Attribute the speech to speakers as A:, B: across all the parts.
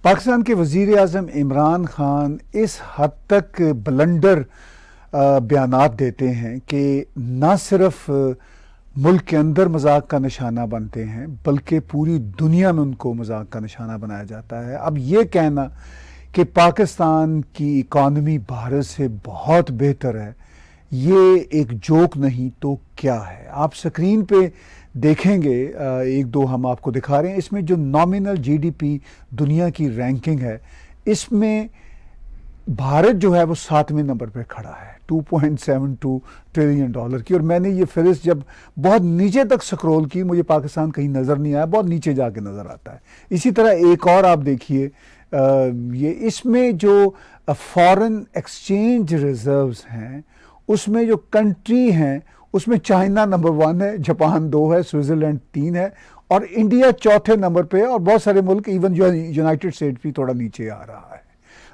A: पाकिस्तान के वज़ीर आज़म इमरान खान इस हद तक ब्लंडर बयानात देते हैं कि न सिर्फ मुल्क के अंदर मजाक का निशाना बनते हैं बल्कि पूरी दुनिया में उनको मजाक का निशाना बनाया जाता है। अब ये कहना कि पाकिस्तान की इकॉनमी भारत से बहुत बेहतर है, ये एक जोक नहीं तो क्या है। आप स्क्रीन पे देखेंगे, एक दो हम आपको दिखा रहे हैं। इसमें जो नॉमिनल जीडीपी दुनिया की रैंकिंग है, इसमें भारत जो है वो 7वें नंबर पे खड़ा है, 2.72 ट्रिलियन डॉलर की। और मैंने ये फहरिस्त जब बहुत नीचे तक स्क्रॉल की, मुझे पाकिस्तान कहीं नज़र नहीं आया, बहुत नीचे जाके नज़र आता है। इसी तरह एक और आप देखिए, ये इसमें जो फॉरेन एक्सचेंज रिजर्व्स हैं, उसमें जो कंट्री हैं उसमें चाइना नंबर 1 है, जापान 2 है, स्विट्ज़रलैंड 3 है और इंडिया चौथे नंबर पे है। और बहुत सारे मुल्क, इवन जो यूनाइटेड स्टेट्स भी थोड़ा नीचे आ रहा है।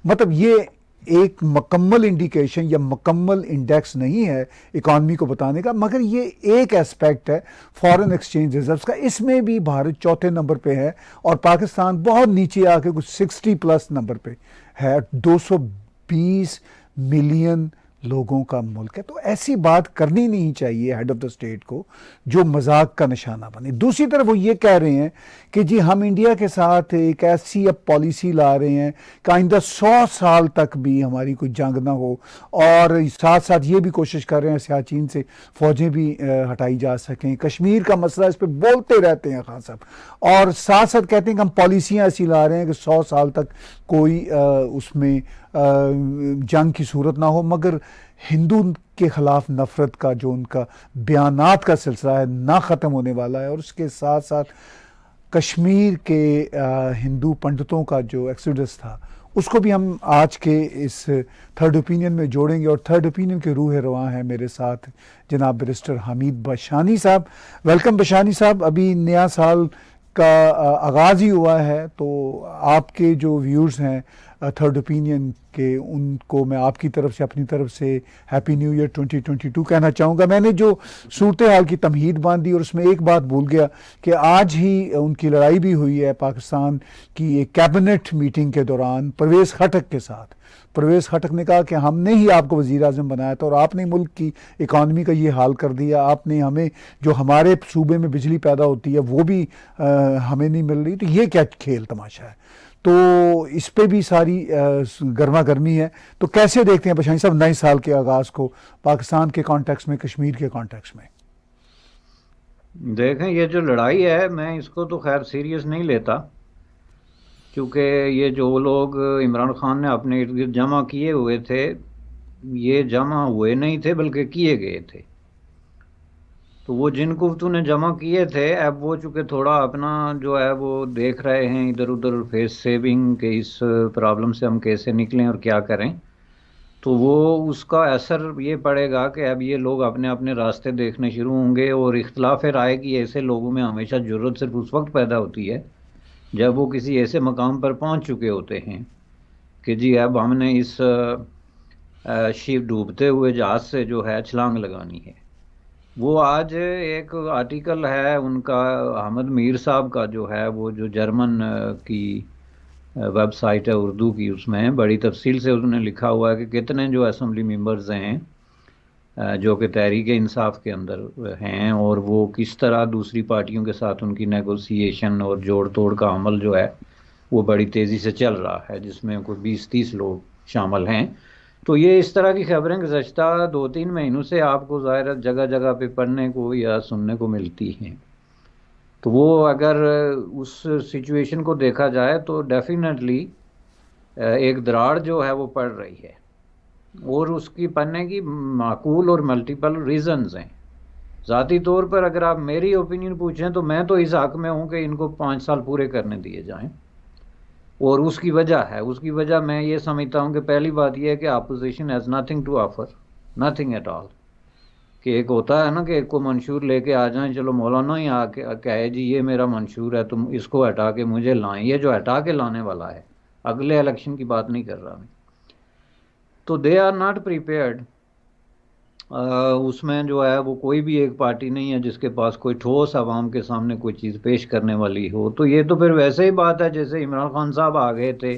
A: मतलब ये एक मुकम्मल इंडिकेशन या मुकम्मल इंडेक्स नहीं है इकॉनमी को बताने का, मगर ये एक एस्पेक्ट है फॉरेन एक्सचेंज रिजर्व्स का। इसमें भी भारत चौथे नंबर पे है और पाकिस्तान बहुत नीचे आके कुछ 60 प्लस नंबर पे है। 220 मिलियन लोगों का मुल्क है। तो ऐसी बात करनी नहीं चाहिए हेड ऑफ द स्टेट को जो मजाक का निशाना बने। दूसरी तरफ वो ये कह रहे हैं कि जी हम इंडिया के साथ एक ऐसी अब पॉलिसी ला रहे हैं कि आइंदा 100 साल तक भी हमारी कोई जंग ना हो, और साथ साथ ये भी कोशिश कर रहे हैं सियाचिन से फौजें भी हटाई जा सकें। कश्मीर का मसला इस पर बोलते रहते हैं खान साहब, और साथ साथ कहते हैं कि हम पॉलिसियाँ ऐसी ला रहे हैं कि 100 साल तक कोई उसमें जंग की सूरत ना हो। मगर हिंदू के ख़िलाफ़ नफ़रत का जो उनका बयानात का सिलसिला है ना ख़त्म होने वाला है। और उसके साथ साथ कश्मीर के हिंदू पंडितों का जो एक्सोडस था, उसको भी हम आज के इस थर्ड ओपिनियन में जोड़ेंगे। और थर्ड ओपिनियन के रूह रवां है मेरे साथ जनाब बैरिस्टर हामिद बशानी साहब। वेलकम बशानी साहब। अभी नया साल का आगाज़ ही हुआ है, तो आपके जो व्यूज़ हैं थर्ड ओपिनियन के, उनको मैं आपकी तरफ से, अपनी तरफ से हैप्पी न्यू ईयर 2022 कहना चाहूँगा। मैंने जो सूरत हाल की तमहीद बांधी और उसमें एक बात भूल गया कि आज ही उनकी लड़ाई भी हुई है पाकिस्तान की एक कैबिनेट मीटिंग के दौरान परवेज़ खटक के साथ। परवेज़ खटक ने कहा कि हमने ही आपको वज़ीर आज़म बनाया था और आपने मुल्क की इकॉनमी का ये हाल कर दिया। आपने हमें, जो हमारे सूबे में बिजली पैदा होती है वो भी हमें नहीं मिल रही। तो ये क्या खेल तमाशा है। तो इस पे भी सारी गर्मा गर्मी है। तो कैसे देखते हैं बशानी साहब नए साल के आगाज़ को पाकिस्तान के कॉन्टेक्स्ट में, कश्मीर के कॉन्टेक्स्ट में?
B: देखें, ये जो लड़ाई है मैं इसको तो खैर सीरियस नहीं लेता, क्योंकि ये जो लोग इमरान खान ने अपने इर्द गिर्द जमा किए हुए थे, ये जमा हुए नहीं थे बल्कि किए गए थे। तो वो जिन कुफ्तों ने जमा किए थे, अब वो चूंकि थोड़ा अपना जो है वो देख रहे हैं इधर उधर फेस सेविंग के, इस प्रॉब्लम से हम कैसे निकलें और क्या करें, तो वो उसका असर ये पड़ेगा कि अब ये लोग अपने अपने रास्ते देखने शुरू होंगे। और इख्तलाफ राय की ऐसे लोगों में हमेशा ज़रूरत सिर्फ उस वक्त पैदा होती है जब वो किसी ऐसे मकाम पर पहुंच चुके होते हैं कि जी अब हमने इस शिप डूबते हुए जहाज से जो है छलांग लगानी है। वो आज एक आर्टिकल है उनका, अहमद मीर साहब का जो है, वो जो जर्मन की वेबसाइट है उर्दू की, उसमें बड़ी तफसील से उन्होंने लिखा हुआ है कि कितने जो असम्बली मेंबर्स हैं जो कि तहरीक इंसाफ के अंदर हैं, और वो किस तरह दूसरी पार्टियों के साथ उनकी नेगोशिएशन और जोड़ तोड़ का अमल जो है वो बड़ी तेज़ी से चल रहा है, जिसमें कोई 20-30 लोग शामिल हैं। तो ये इस तरह की खबरें गुज़श्ता 2-3 महीनों से आपको ज़ाहिर जगह जगह पे पढ़ने को या सुनने को मिलती हैं। तो वो अगर उस सिचुएशन को देखा जाए तो डेफिनेटली एक दरार जो है वो पड़ रही है, और उसकी पड़ने की माकूल और मल्टीपल रीजंस हैं। ज़ाती तौर पर अगर आप मेरी ओपिनियन पूछें तो मैं तो इस हक में हूँ कि इनको 5 साल पूरे करने दिए जाएं। और उसकी वजह है, उसकी वजह मैं ये समझता हूँ कि पहली बात यह है कि opposition has nothing to offer, nothing at all. कि एक होता है ना कि एक को मंशूर लेके आ जाएं, चलो मौलाना ही आके कहे जी ये मेरा मंशूर है, तुम इसको हटा के मुझे लाएं। ये जो हटा के लाने वाला है, अगले इलेक्शन की बात नहीं कर रहा मैं, तो दे आर नॉट प्रिपेयर्ड उसमें जो है वो कोई भी एक पार्टी नहीं है जिसके पास कोई ठोस आवाम के सामने कोई चीज़ पेश करने वाली हो। तो ये तो फिर वैसे ही बात है जैसे इमरान खान साहब आ गए थे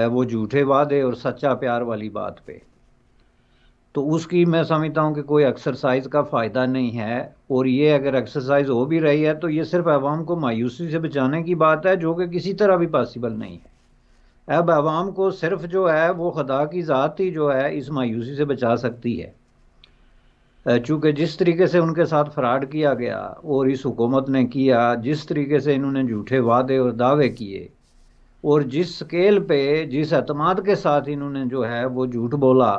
B: वो झूठे वादे और सच्चा प्यार वाली बात पे। तो उसकी मैं समझता हूँ कि कोई एक्सरसाइज का फ़ायदा नहीं है। और ये अगर एक्सरसाइज हो भी रही है तो ये सिर्फ अवाम को मायूसी से बचाने की बात है, जो कि किसी तरह भी पॉसिबल नहीं है। अब अवाम को सिर्फ जो है वो खुदा की ज़ात ही जो है इस मायूसी से बचा सकती है। चूँकि जिस तरीके से उनके साथ फ्रॉड किया गया और इस हुकूमत ने किया, जिस तरीके से इन्होंने झूठे वादे और दावे किए, और जिस स्केल पे जिस एतमाद के साथ इन्होंने जो है वो झूठ बोला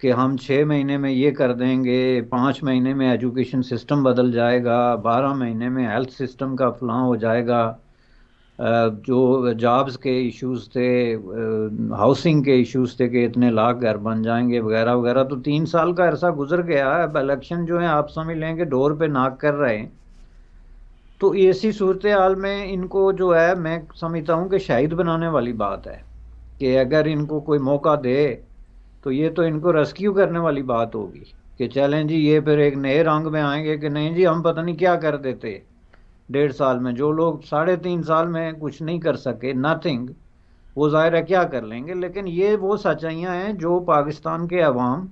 B: कि हम 6 महीने में ये कर देंगे, 5 महीने में एजुकेशन सिस्टम बदल जाएगा, 12 महीने में हेल्थ सिस्टम का फलां हो जाएगा, जो जॉब्स के इश्यूज थे, हाउसिंग के इश्यूज थे कि इतने लाख घर बन जाएंगे वगैरह वगैरह। तो 3 साल का अरसा गुजर गया। अब इलेक्शन जो है आप समझ लें कि डोर पे नाक कर रहे हैं। तो ऐसी सूरत हाल में इनको जो है मैं समझता हूँ कि शहीद बनाने वाली बात है कि अगर इनको कोई मौका दे तो ये तो इनको रेस्क्यू करने वाली बात होगी कि चलें जी ये फिर एक नए रंग में आएंगे कि नहीं जी हम पता नहीं क्या कर देते 1.5 साल में। जो लोग 3.5 साल में कुछ नहीं कर सके, नथिंग, वो जाहिर है क्या कर लेंगे। लेकिन ये वो सच्चाइयाँ हैं जो पाकिस्तान के अवाम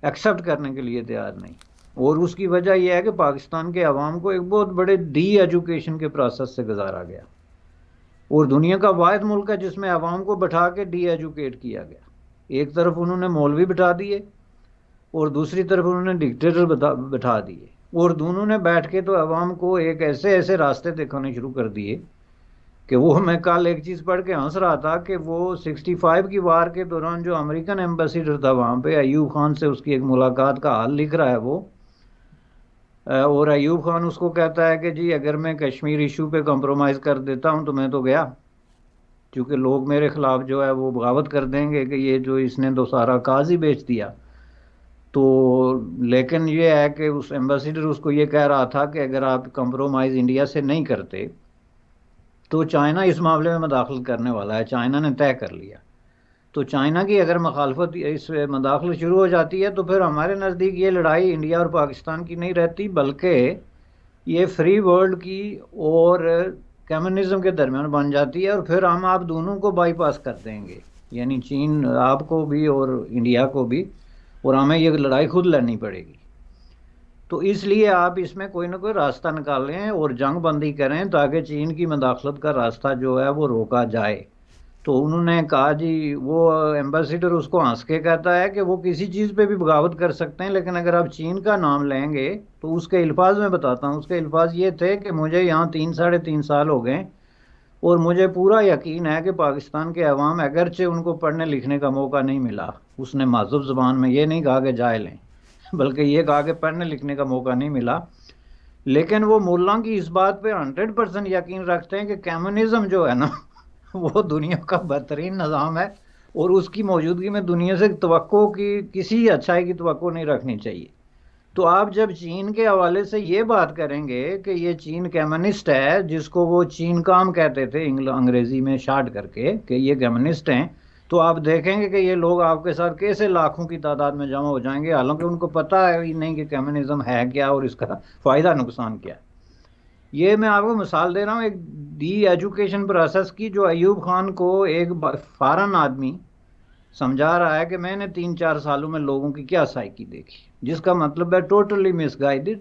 B: एक्सेप्ट करने के लिए तैयार नहीं। और उसकी वजह यह है कि पाकिस्तान के अवाम को एक बहुत बड़े डी एजुकेशन के प्रोसेस से गुजारा गया, और दुनिया का वाहिद मुल्क है जिसमें अवाम को बैठा के डी एजुकेट किया गया। एक तरफ उन्होंने मौलवी बिठा दिए और दूसरी तरफ उन्होंने डिक्टेटर बैठा दिए, और दोनों ने बैठ के तो अवाम को एक ऐसे ऐसे रास्ते दिखाने शुरू कर दिए कि वो, मैं कल एक चीज़ पढ़ के हंस रहा था कि वो 65 की वार के दौरान जो अमेरिकन एम्बेसडर था वहाँ पे, अयूब खान से उसकी एक मुलाकात का हाल लिख रहा है वो। और अयूब खान उसको कहता है कि जी अगर मैं कश्मीर इशू पे कॉम्प्रोमाइज़ कर देता हूँ तो मैं तो गया, क्योंकि लोग मेरे खिलाफ जो है वो बगावत कर देंगे कि ये जो इसने तो सारा काज ही बेच दिया। तो लेकिन ये है कि उस एम्बेसडर उसको ये कह रहा था कि अगर आप कंप्रोमाइज़ इंडिया से नहीं करते तो चाइना इस मामले में मदाखलत करने वाला है, चाइना ने तय कर लिया। तो चाइना की अगर मुखालफत इस मदाखलत शुरू हो जाती है तो फिर हमारे नज़दीक ये लड़ाई इंडिया और पाकिस्तान की नहीं रहती, बल्कि ये फ्री वर्ल्ड की और कम्युनिज्म के दरमियान बन जाती है। और फिर हम आप दोनों को बाईपास कर देंगे, यानी चीन आपको भी और इंडिया को भी, और हमें ये लड़ाई खुद लड़नी पड़ेगी। तो इसलिए आप इसमें कोई ना कोई रास्ता निकालें और जंग बंदी करें ताकि चीन की मदाखलत का रास्ता जो है वो रोका जाए। तो उन्होंने कहा जी, वो एम्बेसडर उसको हंस के कहता है कि वो किसी चीज़ पे भी बगावत कर सकते हैं, लेकिन अगर आप चीन का नाम लेंगे तो उसके अल्फाज में बताता हूँ। उसके अल्फाज ये थे कि मुझे यहाँ 3 साढ़े 3 साल हो गए और मुझे पूरा यकीन है कि पाकिस्तान के अवाम, अगरचे उनको पढ़ने लिखने का मौका नहीं मिला, उसने माज़ूब ज़बान में ये नहीं कहा कि जाहिल हैं, बल्कि ये कहा कि पढ़ने लिखने का मौका नहीं मिला, लेकिन वो मुल्ला की इस बात पे 100% यकीन रखते हैं कि कम्युनिज्म जो है ना वो दुनिया का बेहतरीन निज़ाम है और उसकी मौजूदगी में दुनिया से तवक्को की, किसी अच्छाई की तवक्को नहीं रखनी चाहिए। तो आप जब चीन के हवाले से ये बात करेंगे कि ये चीन कम्युनिस्ट है, जिसको वो चीन काम कहते थे अंग्रेजी में शार्ट करके कि ये कम्युनिस्ट हैं, तो आप देखेंगे कि ये लोग आपके साथ कैसे लाखों की तादाद में जमा हो जाएंगे, हालांकि उनको पता है ही नहीं कि कम्युनिज्म है क्या और इसका फ़ायदा नुकसान क्या है। ये मैं आपको मिसाल दे रहा हूँ एक डी एजुकेशन प्रोसेस की, जो अयूब खान को एक फॉरेन आदमी समझा रहा है कि मैंने 3-4 सालों में लोगों की क्या साइकी देखी, जिसका मतलब है टोटली मिसगाइडेड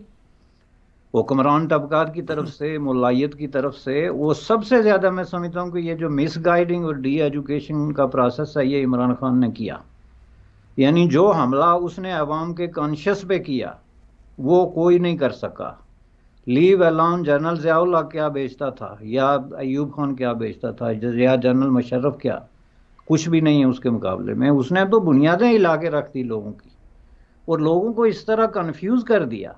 B: हुक्मरान तबकात की तरफ से, मुलायत की तरफ से। वो सबसे ज़्यादा मैं समझता हूँ कि ये जो मिसगाइडिंग और डी एजुकेशन का प्रोसेस है ये इमरान खान ने किया। यानी जो हमला उसने अवाम के कॉन्शियस पे किया वो कोई नहीं कर सका। लीव अलाउन जनरल ज़ियाउल्लाह क्या बेचता था या अयूब खान क्या बेचता था या जनरल मुशर्रफ क्या, कुछ भी नहीं है उसके मुकाबले में। उसने तो बुनियादें हिला के रख दी लोगों की और लोगों को इस तरह कंफ्यूज कर दिया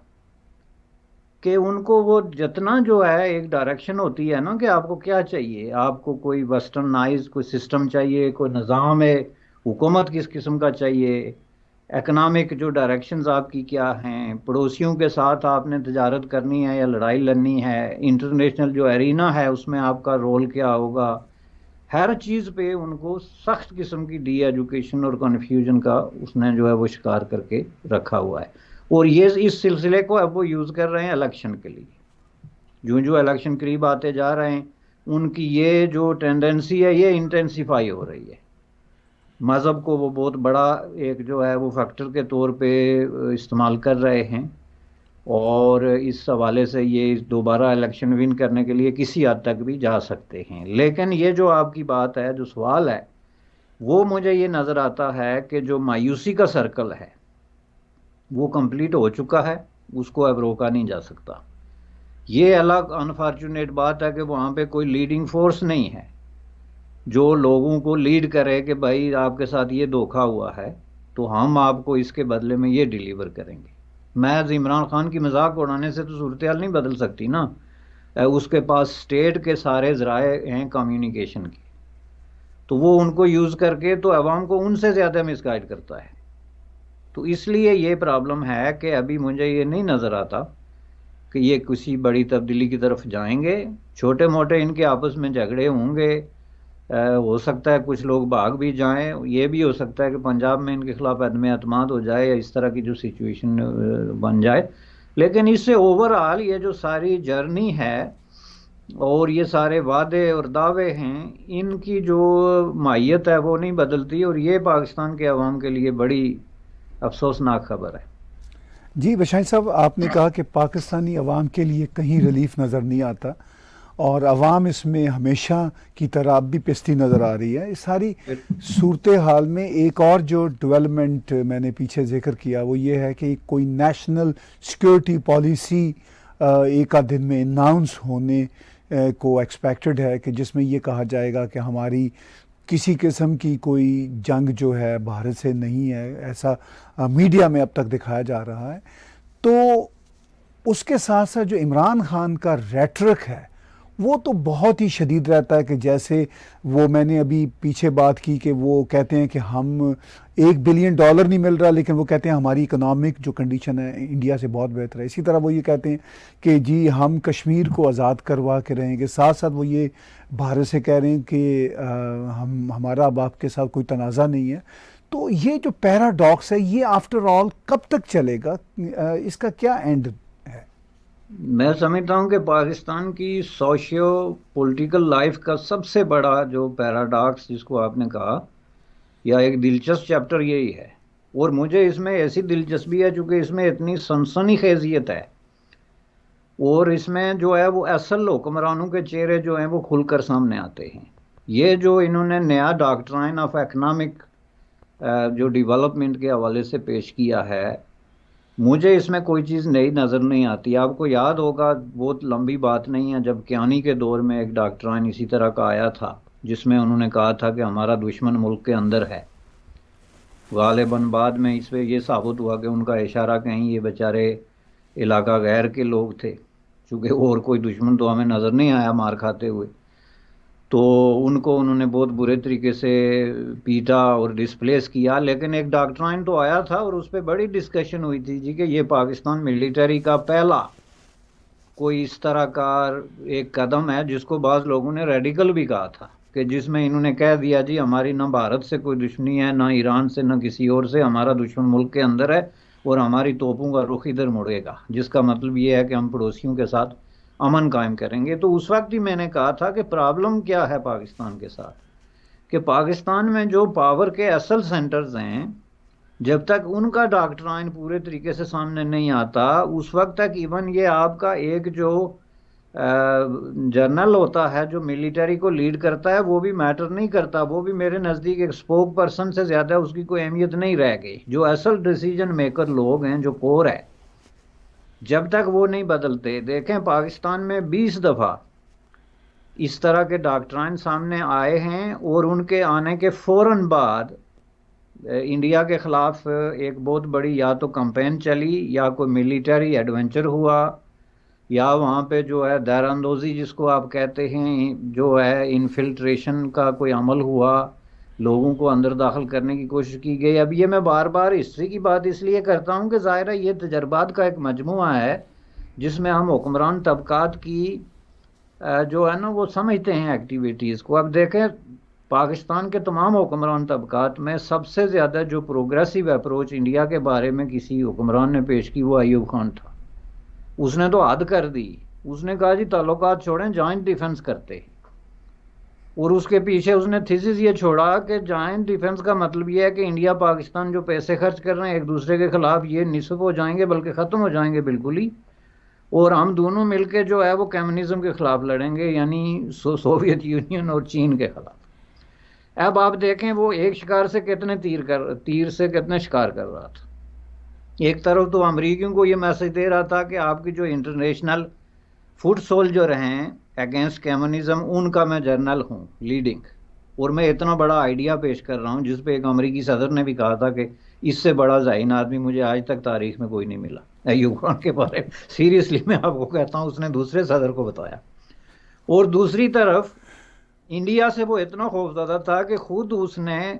B: कि उनको वो जितना जो है एक डायरेक्शन होती है ना कि आपको क्या चाहिए, आपको कोई वेस्टर्नाइज कोई सिस्टम चाहिए, कोई निज़ाम है हुकूमत किस किस्म का चाहिए, इकनॉमिक जो डायरेक्शंस आपकी क्या हैं, पड़ोसियों के साथ आपने तजारत करनी है या लड़ाई लड़नी है, इंटरनेशनल जो एरिना है उसमें आपका रोल क्या होगा, हर चीज़ पे उनको सख्त किस्म की डी एजुकेशन और कन्फ्यूजन का उसने जो है वो शिकार करके रखा हुआ है। और ये इस सिलसिले को अब वो यूज़ कर रहे हैं इलेक्शन के लिए। जो जो इलेक्शन करीब आते जा रहे हैं उनकी ये जो टेंडेंसी है ये इंटेंसिफाई हो रही है। मज़हब को वो बहुत बड़ा एक जो है वो फैक्टर के तौर पे इस्तेमाल कर रहे हैं, और इस हवाले से ये दोबारा इलेक्शन विन करने के लिए किसी हद तक भी जा सकते हैं। लेकिन ये जो आपकी बात है, जो सवाल है, वो मुझे ये नज़र आता है कि जो मायूसी का सर्कल है वो कंप्लीट हो चुका है, उसको अब रोका नहीं जा सकता। ये अलग अनफॉर्चुनेट बात है कि वहाँ पे कोई लीडिंग फोर्स नहीं है जो लोगों को लीड करे कि भाई आपके साथ ये धोखा हुआ है तो हम आपको इसके बदले में ये डिलीवर करेंगे। महज इमरान खान की मजाक उड़ाने से तो सूरत हाल नहीं बदल सकती ना। उसके पास स्टेट के सारे जराए हैं कम्युनिकेशन के, तो वो उनको यूज़ करके तो अवाम को उनसे ज़्यादा मिसगाइड करता है। तो इसलिए ये प्रॉब्लम है कि अभी मुझे ये नहीं नज़र आता कि ये किसी बड़ी तब्दीली की तरफ जाएंगे। छोटे मोटे इनके आपस में झगड़े होंगे, हो सकता है कुछ लोग भाग भी जाएं, ये भी हो सकता है कि पंजाब में इनके खिलाफ अदम एतमाद हो जाए या इस तरह की जो सिचुएशन बन जाए। लेकिन इससे ओवरऑल ये जो सारी जर्नी है और ये सारे वादे और दावे हैं, इनकी जो माहियत है वो नहीं बदलती, और ये पाकिस्तान के अवाम के लिए बड़ी अफसोसनाक खबर है।
A: जी बशाई साहब, आपने कहा कि पाकिस्तानी अवाम के लिए कहीं रिलीफ नज़र नहीं आता और अवाम इसमें हमेशा की तरह अब भी पिसती नज़र आ रही है। इस सारी सूरत हाल में एक और जो डेवलपमेंट मैंने पीछे जिक्र किया वो ये है कि कोई नेशनल सिक्योरिटी पॉलिसी एक आध दिन में अनाउंस होने को एक्सपेक्टेड है कि जिसमें ये कहा जाएगा कि हमारी किसी किस्म की कोई जंग जो है भारत से नहीं है, ऐसा मीडिया में अब तक दिखाया जा रहा है। तो उसके साथ साथ जो इमरान खान का रेटरिक है वो तो बहुत ही शदीद रहता है कि जैसे वो मैंने अभी पीछे बात की कि वो कहते हैं कि हम $1 बिलियन नहीं मिल रहा, लेकिन वो कहते हैं हमारी इकोनॉमिक जो कंडीशन है इंडिया से बहुत बेहतर है। इसी तरह वो ये कहते हैं कि जी हम कश्मीर को आज़ाद करवा के रहेंगे। साथ साथ वो ये भारत से कह रहे हैं कि हमारा अब आपके साथ कोई तनाज़ा नहीं है। तो ये जो पैराडॉक्स है ये आफ्टर ऑल कब तक चलेगा, इसका क्या एंड है?
B: मैं समझता हूँ कि पाकिस्तान की सोशियो पॉलिटिकल लाइफ का सबसे बड़ा जो पैराडॉक्स जिसको आपने कहा, या एक दिलचस्प चैप्टर यही है। और मुझे इसमें ऐसी दिलचस्पी है चूँकि इसमें इतनी सनसनीखेजियत है, और इसमें जो है वो असल हुक्मरानों के चेहरे जो हैं वो खुलकर सामने आते हैं। ये जो इन्होंने नया डॉक्ट्राइन ऑफ इकनॉमिक जो डेवलपमेंट के हवाले से पेश किया है, मुझे इसमें कोई चीज़ नई नज़र नहीं आती। आपको याद होगा, बहुत लंबी बात नहीं है, जब कियानी के दौर में एक डॉक्ट्राइन इसी तरह का आया था जिसमें उन्होंने कहा था कि हमारा दुश्मन मुल्क के अंदर है। गालिबन बाद में इस पर यह साबित हुआ कि उनका इशारा कहीं ये बेचारे इलाका गैर के लोग थे, चूँकि और कोई दुश्मन तो हमें नज़र नहीं आया मार खाते हुए। तो उनको उन्होंने बहुत बुरे तरीके से पीटा और डिस्प्लेस किया। लेकिन एक डॉक्ट्राइन तो आया था और उस पर बड़ी डिस्कशन हुई थी जी कि ये पाकिस्तान मिलिट्री का पहला कोई इस तरह का एक कदम है जिसको बाज़ लोगों ने रेडिकल भी कहा था, कि जिसमें इन्होंने कह दिया जी हमारी ना भारत से कोई दुश्मनी है, ना ईरान से, ना किसी और से, हमारा दुश्मन मुल्क के अंदर है और हमारी तोपों का रुख इधर मुड़ेगा, जिसका मतलब ये है कि हम पड़ोसियों के साथ अमन कायम करेंगे। तो उस वक्त ही मैंने कहा था कि प्रॉब्लम क्या है पाकिस्तान के साथ, कि पाकिस्तान में जो पावर के असल सेंटर्स हैं, जब तक उनका डॉक्ट्राइन पूरे तरीके से सामने नहीं आता उस वक्त तक इवन ये आपका एक जो जर्नल होता है जो मिलिट्री को लीड करता है वो भी मैटर नहीं करता। वो भी मेरे नज़दीक एक स्पोक पर्सन से ज़्यादा उसकी कोई अहमियत नहीं रह गई। जो असल डिसीजन मेकर लोग हैं, जो कोर है, जब तक वो नहीं बदलते, देखें पाकिस्तान में 20 दफ़ा इस तरह के डॉक्ट्राइन सामने आए हैं और उनके आने के फ़ौरन बाद इंडिया के ख़िलाफ़ एक बहुत बड़ी या तो कैंपेन चली या कोई मिलिट्री एडवेंचर हुआ या वहाँ पे जो है दैरानंदोज़ी जिसको आप कहते हैं, जो है इन्फिल्ट्रेशन का कोई अमल हुआ, लोगों को अंदर दाखिल करने की कोशिश की गई। अब ये मैं बार बार हिस्ट्री की बात इसलिए करता हूँ कि ज़ाहिर है ये तजर्बात का एक मजमुआ है जिसमें हम हुक्मरान तबकात की जो है ना वो समझते हैं एक्टिविटीज़ को। अब देखें, पाकिस्तान के तमाम हुक्मरान तबकात में सबसे ज़्यादा जो प्रोग्रेसिव अप्रोच इंडिया के बारे में किसी हुक्मरान ने पेश की वो अयूब खान था। उसने तो हद कर दी, उसने कहा जी ताल्लुकात छोड़ें, जॉइंट डिफेंस करते हैं। और उसके पीछे उसने थीसिस ये छोड़ा कि जॉइंट डिफेंस का मतलब ये है कि इंडिया पाकिस्तान जो पैसे खर्च कर रहे हैं एक दूसरे के खिलाफ, ये निस्फ हो जाएंगे, बल्कि ख़त्म हो जाएंगे बिल्कुल ही। और हम दोनों मिलकर जो है वो कम्युनिज्म के खिलाफ लड़ेंगे, यानी सोवियत यूनियन और चीन के खिलाफ। अब आप देखें वो एक शिकार से कितने तीर से कितने शिकार कर रहा था। एक तरफ तो अमरीकियों को ये मैसेज दे रहा था कि आपकी जो इंटरनेशनल फुट सोल्जर हैं अगेंस्ट कम्युनिज्म, उनका मैं जर्नल हूँ लीडिंग, और मैं इतना बड़ा आइडिया पेश कर रहा हूँ जिस पे एक अमरीकी सदर ने भी कहा था कि इससे बड़ा ज़हीन आदमी मुझे आज तक तारीख में कोई नहीं मिला अय्यूब खान के बारे में। सीरियसली मैं आपको कहता हूँ, उसने दूसरे सदर को बताया। और दूसरी तरफ इंडिया से वो इतना खौफज़दा था कि खुद उसने,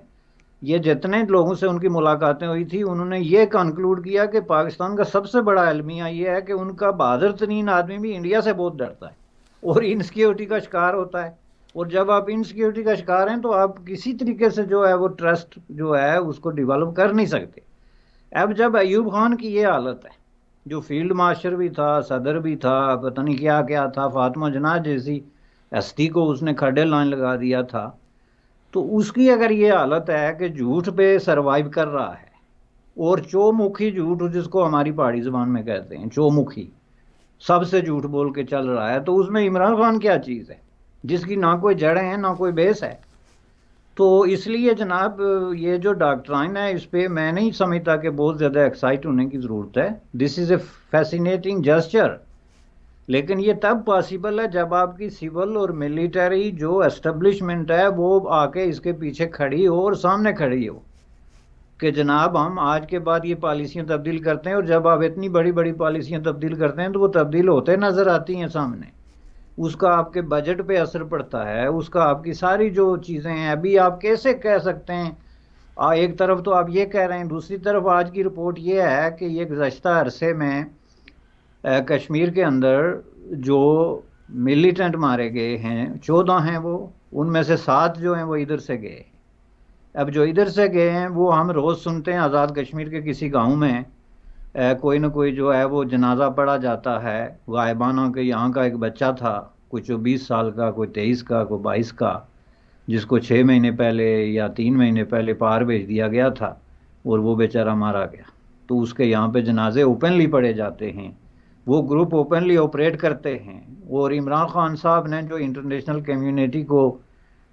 B: ये जितने लोगों से उनकी मुलाकातें हुई थी, उन्होंने ये कंक्लूड किया कि पाकिस्तान का सबसे बड़ा अलमिया ये है कि उनका बहादुर तरीन आदमी भी इंडिया से बहुत डरता है और इनसिक्योरिटी का शिकार होता है। और जब आप इनसिक्योरिटी का शिकार हैं तो आप किसी तरीके से जो है वो ट्रस्ट जो है उसको डेवलप कर नहीं सकते। अब जब अयूब खान की ये हालत है, जो फील्ड मार्शल भी था, सदर भी था, पता नहीं क्या क्या था, फातिमा जनाज जैसी हस्ती को उसने खड़े लाइन लगा दिया था, तो उसकी अगर ये हालत है कि झूठ पे सरवाइव कर रहा है और चौमुखी झूठ, जिसको हमारी पहाड़ी ज़बान में कहते हैं चौमुखी, सबसे झूठ बोल के चल रहा है, तो उसमें इमरान खान क्या चीज़ है जिसकी ना कोई जड़ें हैं ना कोई बेस है। तो इसलिए जनाब ये जो डॉक्ट्राइन है इस पर मैं नहीं समझता कि बहुत ज़्यादा एक्साइट होने की ज़रूरत है। This is a fascinating gesture, लेकिन ये तब पॉसिबल है जब आपकी सिविल और मिलिट्री जो एस्टेब्लिशमेंट है वो आके इसके पीछे खड़ी हो और सामने खड़ी हो कि जनाब हम आज के बाद ये पॉलिसियाँ तब्दील करते हैं। और जब आप इतनी बड़ी बड़ी पॉलिसियाँ तब्दील करते हैं तो वो तब्दील होते नज़र आती हैं सामने, उसका आपके बजट पे असर पड़ता है, उसका आपकी सारी जो चीज़ें हैं। अभी आप कैसे कह सकते हैं, एक तरफ तो आप ये कह रहे हैं, दूसरी तरफ आज की रिपोर्ट ये है कि ये गुज़श्ता अरसे में कश्मीर के अंदर जो मिलिटेंट मारे गए हैं 14 हैं वो, उनमें से 7 जो हैं वो इधर से गए। अब जो इधर से गए हैं वो हम रोज़ सुनते हैं आज़ाद कश्मीर के किसी गांव में कोई ना कोई जो है वो जनाजा पड़ा जाता है गायबाना के। यहाँ का एक बच्चा था कोई 24 साल का, कोई 23 का, कोई 22 का, जिसको 6 महीने पहले या 3 महीने पहले पार भेज दिया गया था और वो बेचारा मारा गया। तो उसके यहाँ पे जनाजे ओपनली पड़े जाते हैं, वो ग्रुप ओपनली ऑपरेट करते हैं। और इमरान खान साहब ने जो इंटरनेशनल कम्युनिटी को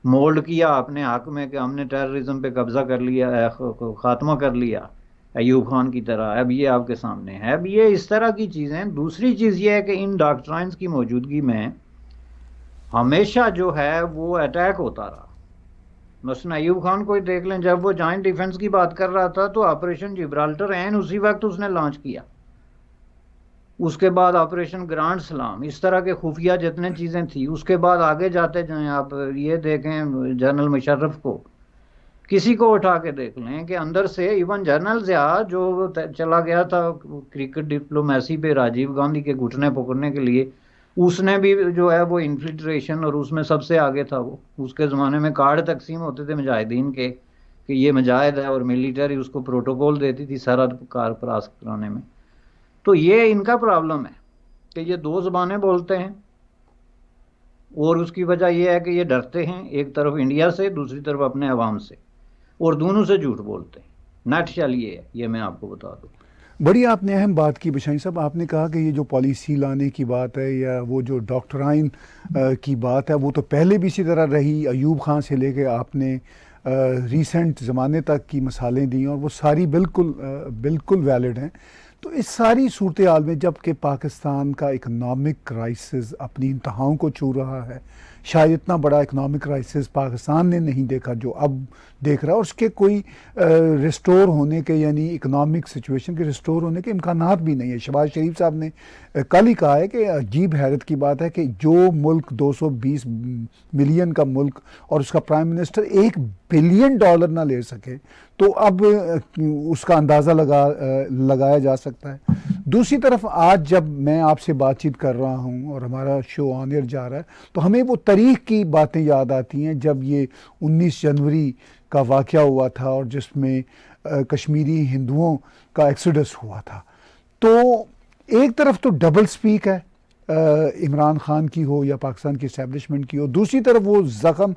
B: मोल्ड किया अपने हक में कि हमने टेररिज्म पे कब्जा कर लिया, खात्मा कर लिया अयूब खान की तरह, अब ये आपके सामने है। अब ये इस तरह की चीज़ें। दूसरी चीज़ ये है कि इन डॉक्ट्राइन्स की मौजूदगी में हमेशा जो है वो अटैक होता रहा। मसलन अयूब खान को ही देख लें, जब वो जॉइंट डिफेंस की बात कर रहा था तो ऑपरेशन जिब्राल्टर एन उसी वक्त उसने लॉन्च किया, उसके बाद ऑपरेशन ग्रांड सलाम, इस तरह के खुफिया जितने चीज़ें थी। उसके बाद आगे जाते जाएं आप ये देखें जनरल मुशर्रफ को, किसी को उठा के देख लें कि अंदर से इवन जनरल ज़िया जो चला गया था क्रिकेट डिप्लोमेसी पे राजीव गांधी के घुटने पकड़ने के लिए, उसने भी जो है वो इन्फिल्ट्रेशन और उसमें सबसे आगे था वो। उसके ज़माने में कार्ड तकसीम होते थे मुजाहिदीन के कि ये मुजाहिद है, और मिलिट्री उसको प्रोटोकॉल देती थी सरहद कार क्रॉस कराने में। तो ये इनका प्रॉब्लम है कि ये दो ज़बानें बोलते हैं और उसकी वजह यह है कि ये डरते हैं एक तरफ इंडिया से, दूसरी तरफ अपने अवाम से, और दोनों से झूठ बोलते हैं। नटशल ये है, ये मैं आपको बता दूँ।
A: बड़ी आपने अहम बात की बशाई साहब, आपने कहा कि ये जो पॉलिसी लाने की बात है या वो जो डॉक्ट्राइन की बात है वो तो पहले भी इसी तरह रही। अयूब खान से लेके आपने रीसेंट ज़माने तक की मिसालें दी और वो सारी बिल्कुल वैलिड हैं। तो इस सारी सूरत हाल में जबकि पाकिस्तान का इकनॉमिक क्राइसिस अपनी इंतहाओं को छू रहा है, शायद इतना बड़ा इकोनॉमिक क्राइसिस पाकिस्तान ने नहीं देखा जो अब देख रहा है, और उसके कोई रिस्टोर होने के, यानी इकोनॉमिक सिचुएशन के रिस्टोर होने के इम्कानात भी नहीं है। शहबाज शरीफ साहब ने कल ही कहा है कि अजीब हैरत की बात है कि जो मुल्क 220 मिलियन का मुल्क और उसका प्राइम मिनिस्टर $1 बिलियन ना ले सके, तो अब उसका अंदाज़ा लगाया जा सकता है। दूसरी तरफ आज जब मैं आपसे बातचीत कर रहा हूं और हमारा शो ऑन एयर जा रहा है, तो हमें वो तारीख की बातें याद आती हैं जब ये 19 जनवरी का वाक़या हुआ था और जिसमें कश्मीरी हिंदुओं का एक्सोडस हुआ था। तो एक तरफ तो डबल स्पीक है इमरान खान की हो या पाकिस्तान की इस्टेब्लिशमेंट की हो, दूसरी तरफ वो ज़ख्म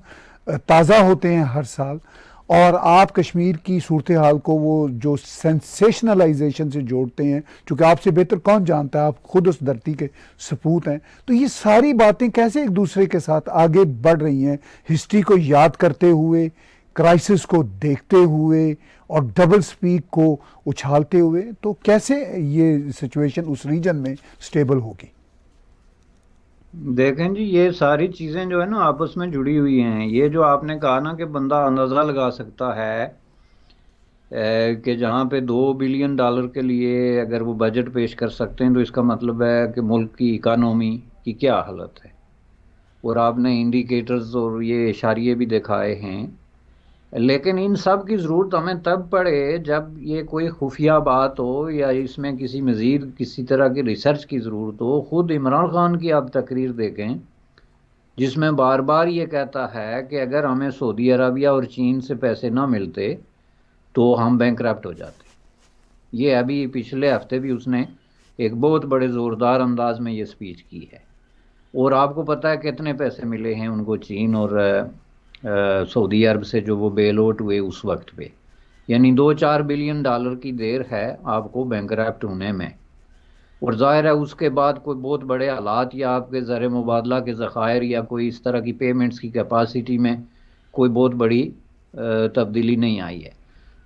A: ताज़ा होते हैं हर साल, और आप कश्मीर की सूरत हाल को वो जो सेंसेशनलाइजेशन से जोड़ते हैं, क्योंकि आपसे बेहतर कौन जानता है, आप खुद उस धरती के सपूत हैं। तो ये सारी बातें कैसे एक दूसरे के साथ आगे बढ़ रही हैं, हिस्ट्री को याद करते हुए, क्राइसिस को देखते हुए और डबल स्पीक को उछालते हुए, तो कैसे ये सिचुएशन उस रीजन में स्टेबल होगी?
B: देखें जी, ये सारी चीज़ें जो है ना आपस में जुड़ी हुई हैं। ये जो आपने कहा ना कि बंदा अंदाज़ा लगा सकता है कि जहाँ पे $2 बिलियन के लिए अगर वो बजट पेश कर सकते हैं, तो इसका मतलब है कि मुल्क की इकानॉमी की क्या हालत है। और आपने इंडिकेटर्स और ये इशारे भी दिखाए हैं, लेकिन इन सब की ज़रूरत हमें तब पड़े जब ये कोई खुफिया बात हो या इसमें किसी मज़ीद किसी तरह की रिसर्च की ज़रूरत हो। ख़ुद इमरान खान की आप तकरीर देखें जिसमें बार बार ये कहता है कि अगर हमें सऊदी अरबिया और चीन से पैसे ना मिलते तो हम बैंकरप्ट हो जाते। ये अभी पिछले हफ्ते भी उसने एक बहुत बड़े ज़ोरदार अंदाज में ये स्पीच की है। और आपको पता है कितने पैसे मिले हैं उनको चीन और सऊदी अरब से जो वो बेल आउट हुए उस वक्त पे, यानी $2-4 बिलियन की देर है आपको बैंकरप्ट होने में। और जाहिर है उसके बाद कोई बहुत बड़े हालात या आपके ज़र मुबादला के ज़खायर या कोई इस तरह की पेमेंट्स की कैपेसिटी में कोई बहुत बड़ी तब्दीली नहीं आई है।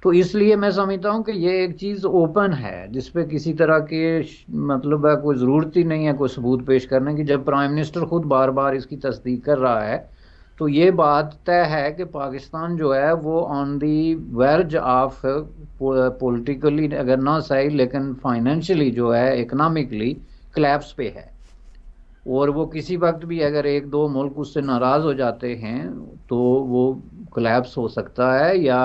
B: तो इसलिए मैं समझता हूँ कि ये एक चीज़ ओपन है जिस पे किसी तरह के मतलब है कोई ज़रूरत ही नहीं है कोई सबूत पेश करने की। जब प्राइम मिनिस्टर खुद बार बार इसकी तस्दीक कर रहा है, तो ये बात तय है कि पाकिस्तान जो है वो on the verge of politically अगर ना सही लेकिन फाइनेंशियली जो है इकनॉमिकली क्लैप्स पे है। और वो किसी वक्त भी अगर 1-2 मुल्क उससे नाराज़ हो जाते हैं तो वो क्लैप्स हो सकता है या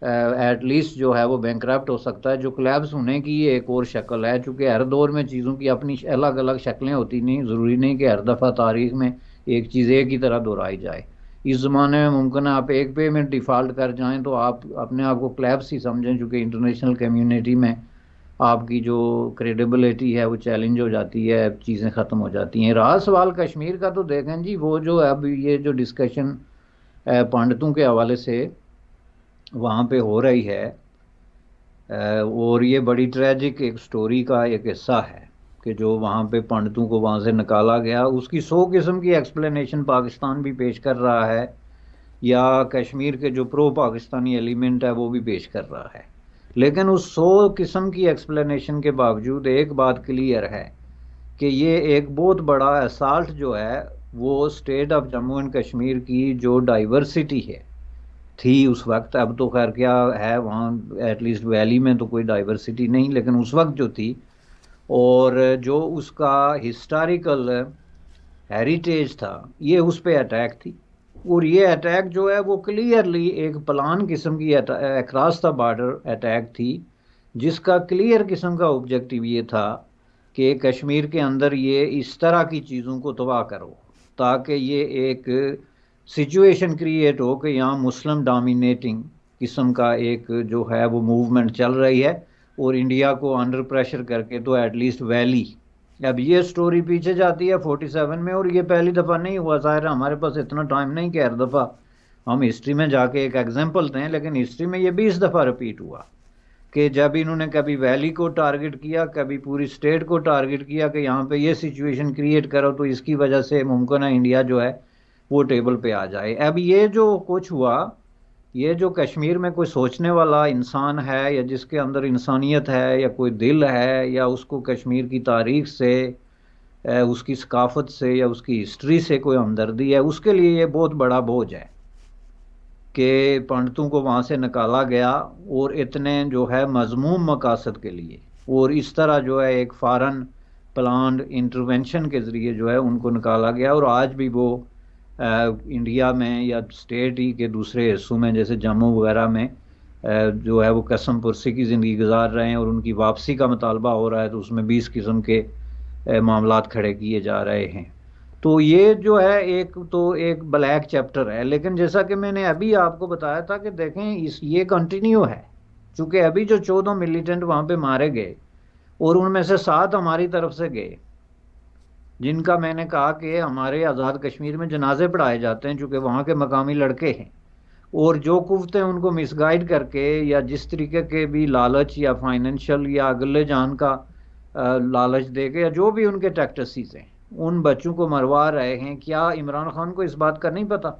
B: एटलीस्ट जो है वो बैंकरप्ट हो सकता है। जो क्लैप्स होने की ये एक और शक्ल है, चूँकि हर दौर में चीज़ों की अपनी अलग अलग शक्लें होती, नहीं ज़रूरी नहीं कि हर दफ़ा तारीख़ में एक चीज़ एक ही तरह दोहराई जाए। इस ज़माने में मुमकिन है आप एक पे में डिफ़ॉल्ट कर जाएं तो आप अपने आप को क्लैप्स ही समझें, चूँकि इंटरनेशनल कम्युनिटी में आपकी जो क्रेडिबिलिटी है वो चैलेंज हो जाती है, चीज़ें ख़त्म हो जाती हैं। रहा सवाल कश्मीर का, तो देखें जी वो जो अब ये जो डिस्कशन पंडितों के हवाले से वहाँ पे हो रही है, और ये बड़ी ट्रेजिक एक स्टोरी का एक हिस्सा है कि जो वहाँ पे पंडितों को वहाँ से निकाला गया, उसकी 100 किस्म की एक्सप्लेनेशन पाकिस्तान भी पेश कर रहा है या कश्मीर के जो प्रो पाकिस्तानी एलिमेंट है वो भी पेश कर रहा है। लेकिन उस 100 किस्म की एक्सप्लेनेशन के बावजूद एक बात क्लियर है कि ये एक बहुत बड़ा असाल्ट जो है वो state of Jammu and Kashmir की जो डाइवर्सिटी है थी उस वक्त, अब तो खैर क्या है वहाँ एटलीस्ट वैली में तो कोई डाइवर्सिटी नहीं, लेकिन उस वक्त जो थी और जो उसका हिस्टोरिकल हेरिटेज था ये उस पे अटैक थी। और ये अटैक जो है वो क्लियरली एक प्लान किस्म की अक्रॉस द बॉर्डर अटैक थी, जिसका क्लियर किस्म का ऑब्जेक्टिव ये था कि कश्मीर के अंदर ये इस तरह की चीज़ों को तबाह करो ताकि ये एक सिचुएशन क्रिएट हो कि यहाँ मुस्लिम डोमिनेटिंग किस्म का एक जो है वो मूवमेंट चल रही है और इंडिया को अंडर प्रेशर करके तो एटलीस्ट वैली। अब ये स्टोरी पीछे जाती है 47 में, और ये पहली दफ़ा नहीं हुआ। ज़ाहिर है हमारे पास इतना टाइम नहीं कि हर दफ़ा हम हिस्ट्री में जाके एक एग्जांपल दें, लेकिन हिस्ट्री में ये 20 दफ़ा रिपीट हुआ कि जब इन्होंने कभी वैली को टारगेट किया, कभी पूरी स्टेट को टारगेट किया कि यहाँ पे ये सिचुएशन क्रिएट करो तो इसकी वजह से मुमकिन है इंडिया जो है वो टेबल पे आ जाए। अब ये जो कुछ हुआ, ये जो कश्मीर में कोई सोचने वाला इंसान है या जिसके अंदर इंसानियत है या कोई दिल है या उसको कश्मीर की तारीख से उसकी सकाफत से या उसकी हिस्ट्री से कोई हमदर्दी है, उसके लिए ये बहुत बड़ा बोझ है कि पंडितों को वहाँ से निकाला गया और इतने जो है मजमूम मकासद के लिए, और इस तरह जो है एक फॉरेन प्लान्ड इंटरवेंशन के ज़रिए जो है उनको निकाला गया। और आज भी वो इंडिया में या स्टेट ही के दूसरे हिस्सों में जैसे जम्मू वगैरह में जो है वो कसम पुरसी की ज़िंदगी गुजार रहे हैं, और उनकी वापसी का मुतालबा हो रहा है, तो उसमें 20 किस्म के मामलात खड़े किए जा रहे हैं। तो ये जो है एक तो एक ब्लैक चैप्टर है। लेकिन जैसा कि मैंने अभी आपको बताया था कि देखें इस ये कंटिन्यू है, चूंकि अभी जो 14 मिलिटेंट वहाँ पे मारे गए और उनमें से 7 हमारी तरफ से गए, जिनका मैंने कहा कि हमारे आज़ाद कश्मीर में जनाजे पढ़ाए जाते हैं चूँकि वहाँ के मकामी लड़के हैं, और जो कुफ्ते उनको मिसगाइड करके या जिस तरीके के भी लालच या फाइनेंशियल या अगले जान का लालच दे के या जो भी उनके टैक्टिसेस हैं, उन बच्चों को मरवा रहे हैं। क्या इमरान खान को इस बात का नहीं पता?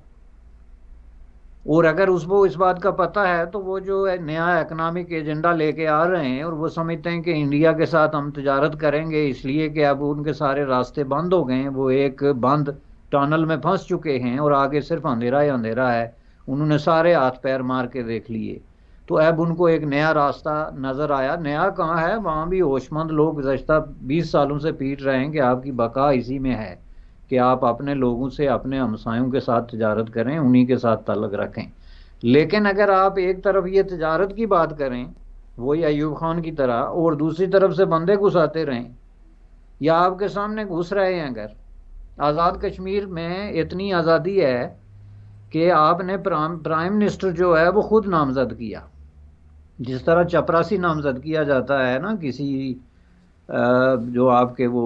B: और अगर उसको इस बात का पता है तो वो जो है नया इकनॉमिक एजेंडा लेके आ रहे हैं, और वो समझते हैं कि इंडिया के साथ हम तजारत करेंगे इसलिए कि अब उनके सारे रास्ते बंद हो गए हैं, वो एक बंद टनल में फंस चुके हैं और आगे सिर्फ अंधेरा ही अंधेरा है, उन्होंने सारे हाथ पैर मार के देख लिए। तो अब उनको एक नया रास्ता नज़र आया। नया कहाँ है, वहाँ भी होशमंद लोग गुज़श्ता 20 सालों से पीट रहे हैं कि आपकी बका इसी में है कि आप अपने लोगों से अपने हमसायों के साथ तजारत करें, उन्हीं के साथ ताल्लुक़ रखें। लेकिन अगर आप एक तरफ ये तजारत की बात करें वही अयूब खान की तरह, और दूसरी तरफ से बंदे घुसाते रहें, या आपके सामने घुस रहे हैं, अगर आज़ाद कश्मीर में इतनी आज़ादी है कि आपने प्राइम मिनिस्टर जो है वो खुद नामजद किया, जिस तरह चपरासी नामजद किया जाता है ना किसी जो आपके वो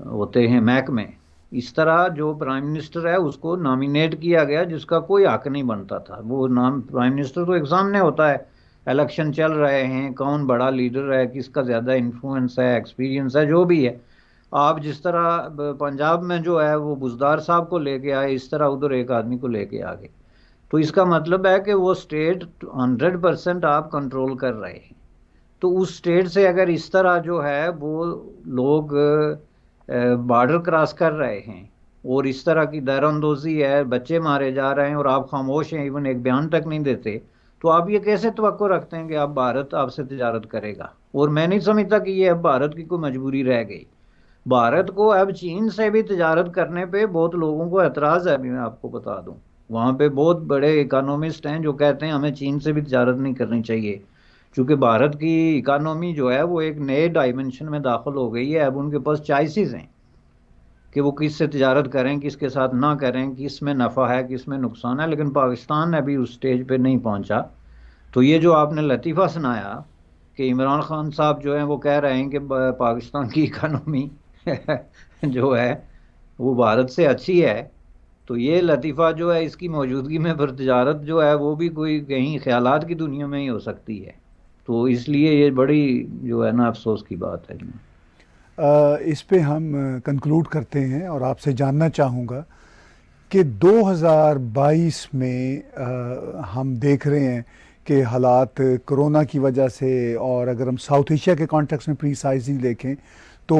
B: होते हैं महकमे, इस तरह जो प्राइम मिनिस्टर है उसको नॉमिनेट किया गया जिसका कोई हक नहीं बनता था। वो नाम प्राइम मिनिस्टर तो एक सामने होता है, इलेक्शन चल रहे हैं, कौन बड़ा लीडर है, किसका ज़्यादा इन्फ्लुएंस है, एक्सपीरियंस है, जो भी है। आप जिस तरह पंजाब में जो है वो बुजदार साहब को लेके आए, इस तरह उधर एक आदमी को लेके आ गए। तो इसका मतलब है कि वो स्टेट 100% आप कंट्रोल कर रहे हैं। तो उस स्टेट से अगर इस तरह जो है वो लोग बॉर्डर क्रॉस कर रहे हैं और इस तरह की दरअंदोजी है, बच्चे मारे जा रहे हैं और आप खामोश हैं, इवन एक बयान तक नहीं देते, तो आप ये कैसे तवक्को रखते हैं कि आप भारत आपसे तिजारत करेगा? और मैं नहीं समझता कि ये अब भारत की कोई मजबूरी रह गई। भारत को अब चीन से भी तिजारत करने पे बहुत लोगों को एतराज़ है। अभी मैं आपको बता दूं, वहाँ पे बहुत बड़े इकोनॉमिस्ट हैं जो कहते हैं हमें चीन से भी तिजारत नहीं करनी चाहिए, क्योंकि भारत की इकानॉमी जो है वो एक नए डायमेंशन में दाखिल हो गई है। अब उनके पास चॉइसेस हैं कि वो किस से तिजारत करें, किसके साथ ना करें, किस में नफ़ा है, किस में नुकसान है। लेकिन पाकिस्तान अभी उस स्टेज पे नहीं पहुंचा। तो ये जो आपने लतीफ़ा सुनाया कि इमरान खान साहब जो हैं वो कह रहे हैं कि पाकिस्तान की इकानॉमी जो है वो भारत से अच्छी है, तो ये लतीफ़ा जो है इसकी मौजूदगी में फिर तिजारत जो है वो भी कोई कहीं ख्यालात की दुनिया में ही हो सकती है। तो इसलिए ये बड़ी जो है ना अफसोस की बात है।
A: इस पे हम कंक्लूड करते हैं और आपसे जानना चाहूँगा कि 2022 में हम देख रहे हैं कि हालात कोरोना की वजह से, और अगर हम साउथ एशिया के कॉन्टेक्स्ट में प्रीसाइजली देखें तो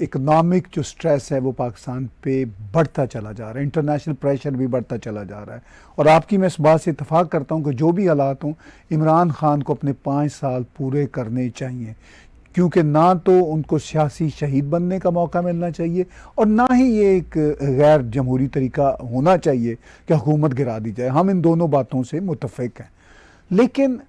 A: इकोनॉमिक जो स्ट्रेस है वो पाकिस्तान पे बढ़ता चला जा रहा है, इंटरनेशनल प्रेशर भी बढ़ता चला जा रहा है। और आपकी मैं इस बात से इत्तेफाक करता हूँ कि जो भी हालात हों, इमरान खान को अपने 5 साल पूरे करने चाहिए, क्योंकि ना तो उनको सियासी शहीद बनने का मौका मिलना चाहिए और ना ही ये एक गैर जमहूरी तरीका होना चाहिए कि हुकूमत गिरा दी जाए। हम इन दोनों बातों से मुत्तफिक हैं। लेकिन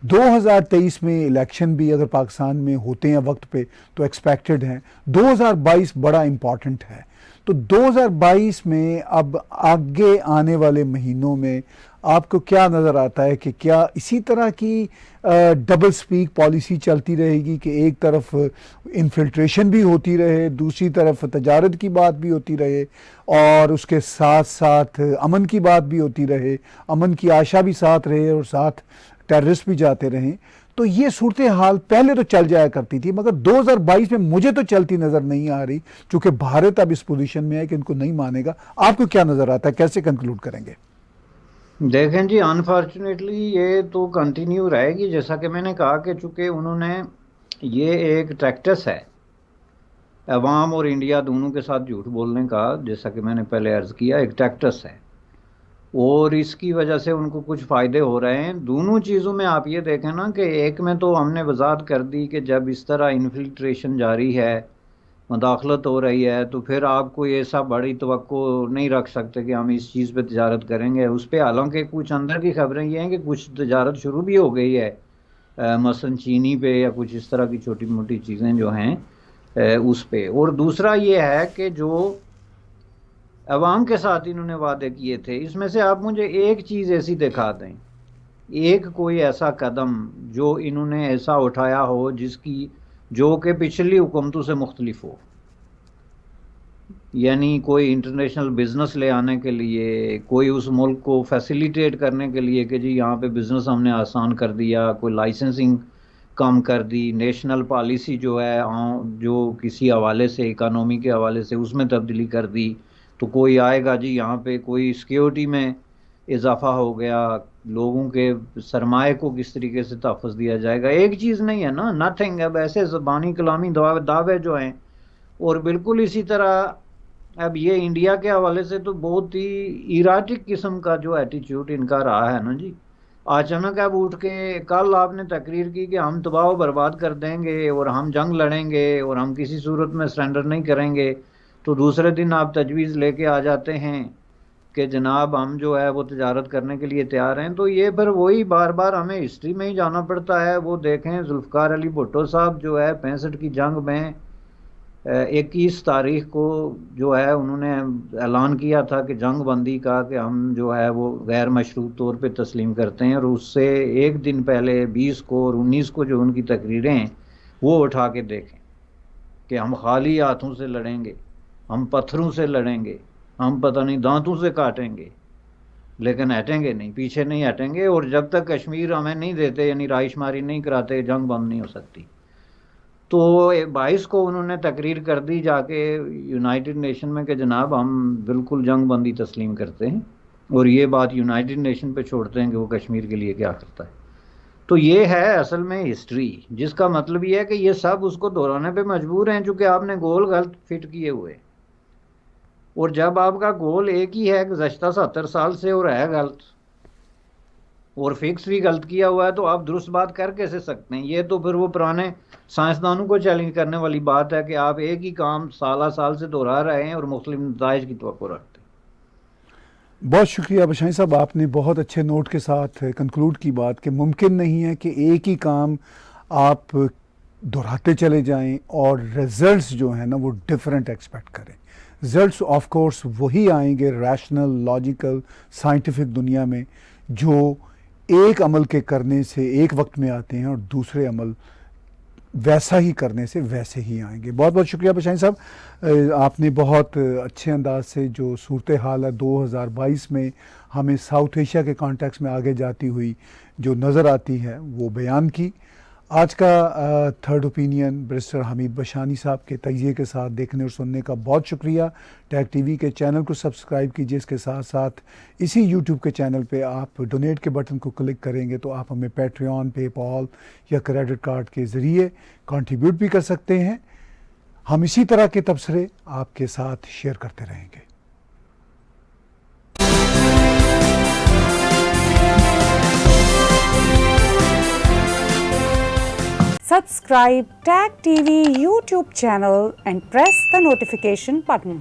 A: 2023 में इलेक्शन भी अगर पाकिस्तान में होते हैं वक्त पे तो एक्सपेक्टेड हैं, 2022 बड़ा इम्पॉर्टेंट है। तो 2022 में अब आगे आने वाले महीनों में आपको क्या नज़र आता है कि क्या इसी तरह की डबल स्पीक पॉलिसी चलती रहेगी कि एक तरफ इन्फिल्ट्रेशन भी होती रहे, दूसरी तरफ तजारत की बात भी होती रहे, और उसके साथ साथ अमन की बात भी होती रहे, अमन की आशा भी साथ रहे और साथ टेररिस्ट भी जाते रहें? तो ये सूरत हाल पहले तो चल जाया करती थी, मगर 2022 में मुझे तो चलती नज़र नहीं आ रही, क्योंकि भारत अब इस पोजीशन में है कि इनको नहीं मानेगा। आपको क्या नज़र आता है, कैसे कंक्लूड करेंगे?
B: देखें जी, अनफॉर्चुनेटली ये तो कंटिन्यू रहेगी। जैसा कि मैंने कहा कि चूंकि उन्होंने ये एक टैक्टिस है अवाम और इंडिया दोनों के साथ झूठ बोलने का, जैसा कि मैंने पहले अर्ज़ किया, एक टैक्टस है और इसकी वजह से उनको कुछ फ़ायदे हो रहे हैं। दोनों चीज़ों में आप ये देखें ना कि एक में तो हमने वजाहत कर दी कि जब इस तरह इन्फिल्ट्रेशन जारी है, मुदाखलत हो रही है, तो फिर आप कोई ऐसा बड़ी तवक्को नहीं रख सकते कि हम इस चीज़ पे तिजारत करेंगे उस पर। हालांकि कुछ अंदर की खबरें ये हैं कि कुछ तिजारत शुरू भी हो गई है, मसलन चीनी पे या कुछ इस तरह की छोटी मोटी चीज़ें जो हैं उस पे। और दूसरा ये है कि जो अवाम के साथ इन्होंने वादे किए थे, इसमें से आप मुझे एक चीज़ ऐसी दिखा दें, एक कोई ऐसा कदम जो इन्होंने ऐसा उठाया हो जिसकी जो कि पिछली हुकूमतों से मुख्तलिफ हो। यानी कोई इंटरनेशनल बिजनेस ले आने के लिए, कोई उस मुल्क को फैसिलिटेट करने के लिए कि जी यहाँ पे बिजनेस हमने आसान कर दिया, कोई लाइसेंसिंग कम कर दी, नेशनल पॉलिसी जो है जो किसी हवाले से, इकानमी के हवाले से, उसमें तब्दीली कर दी, तो कोई आएगा जी यहाँ पे कोई सिक्योरिटी में इजाफा हो गया, लोगों के सरमाए को किस तरीके से तहफ़्फ़ुज़ दिया जाएगा। एक चीज़ नहीं है ना, नथिंग। अब ऐसे ज़बानी कलामी दावे जो हैं, और बिल्कुल इसी तरह अब ये इंडिया के हवाले से तो बहुत ही इराटिक किस्म का जो एटीट्यूड इनका रहा है ना जी। अचानक अब उठ के कल आपने तकरीर की कि हम तबाह बर्बाद कर देंगे और हम जंग लड़ेंगे और हम किसी सूरत में सरेंडर नहीं करेंगे, तो दूसरे दिन आप तजवीज़ लेके आ जाते हैं कि जनाब हम जो है वो तिजारत करने के लिए तैयार हैं। तो ये फिर वही बार बार हमें हिस्ट्री में ही जाना पड़ता है। वो देखें जुल्फ़िकार अली भुट्टो साहब जो है 65 की जंग में 21 तारीख को जो है उन्होंने ऐलान किया था कि जंग बंदी का, कि हम जो है वो गैर मशरूत तौर पे तस्लीम करते हैं, और उससे एक दिन पहले 20 को और 19 को जो उनकी तकरीरें हैं वो उठा के देखें कि हम खाली हाथों से लड़ेंगे, हम पत्थरों से लड़ेंगे, हम पता नहीं दांतों से काटेंगे, लेकिन हटेंगे नहीं, पीछे नहीं हटेंगे। और जब तक कश्मीर हमें नहीं देते, यानी राइशमारी नहीं कराते, जंग बंद नहीं हो सकती। तो 22 को उन्होंने तकरीर कर दी जाके यूनाइटेड नेशन में कि जनाब हम बिल्कुल जंग बंदी तस्लीम करते हैं, और ये बात यूनाइटेड नेशन पे छोड़ते हैं कि वो कश्मीर के लिए क्या करता है। तो ये है असल में हिस्ट्री, जिसका मतलब ये है कि ये सब उसको दोहराने पे मजबूर हैं, चूँकि आपने गोल गलत फिट किए हुए। और जब आपका गोल एक ही है गुज़श्ता 70 साल से और है गलत, और फिक्स भी गलत किया हुआ है, तो आप दुरुस्त बात कर कैसे सकते हैं? ये तो फिर वो पुराने साइंसदानों को चैलेंज करने वाली बात है कि आप एक ही काम साल से दोहरा रहे हैं और मुख्तलिफ नताइज की तवक्को रखते हैं।
A: बहुत शुक्रिया बशाई साहब, आपने बहुत अच्छे नोट के साथ कंक्लूड की बात कि मुमकिन नहीं है कि एक ही काम आप दोहराते चले जाएं और रिजल्ट्स जो हैं ना वो डिफरेंट एक्सपेक्ट करें। रिजल्ट्स ऑफ कोर्स वही आएंगे रैशनल, लॉजिकल, साइंटिफिक दुनिया में, जो एक अमल के करने से एक वक्त में आते हैं और दूसरे अमल वैसा ही करने से वैसे ही आएंगे। बहुत बहुत शुक्रिया बशाई साहब, आपने बहुत अच्छे अंदाज से जो सूरत हाल है 2022 में हमें साउथ एशिया के कॉन्टेक्स्ट में आगे जाती हुई जो नज़र आती है वो बयान की। आज का third opinion barrister Hamid Bashani साहब के तजिए के साथ देखने और सुनने का बहुत शुक्रिया। टैग टीवी के चैनल को सब्सक्राइब कीजिए, इसके साथ साथ इसी यूट्यूब के चैनल पे आप डोनेट के बटन को क्लिक करेंगे तो आप हमें पैट्रियन, पेपॉल या क्रेडिट कार्ड के ज़रिए कंट्रीब्यूट भी कर सकते हैं। हम इसी तरह के तबसरे आपके साथ शेयर करते रहेंगे।
C: Subscribe Tag TV YouTube channel and press the notification button.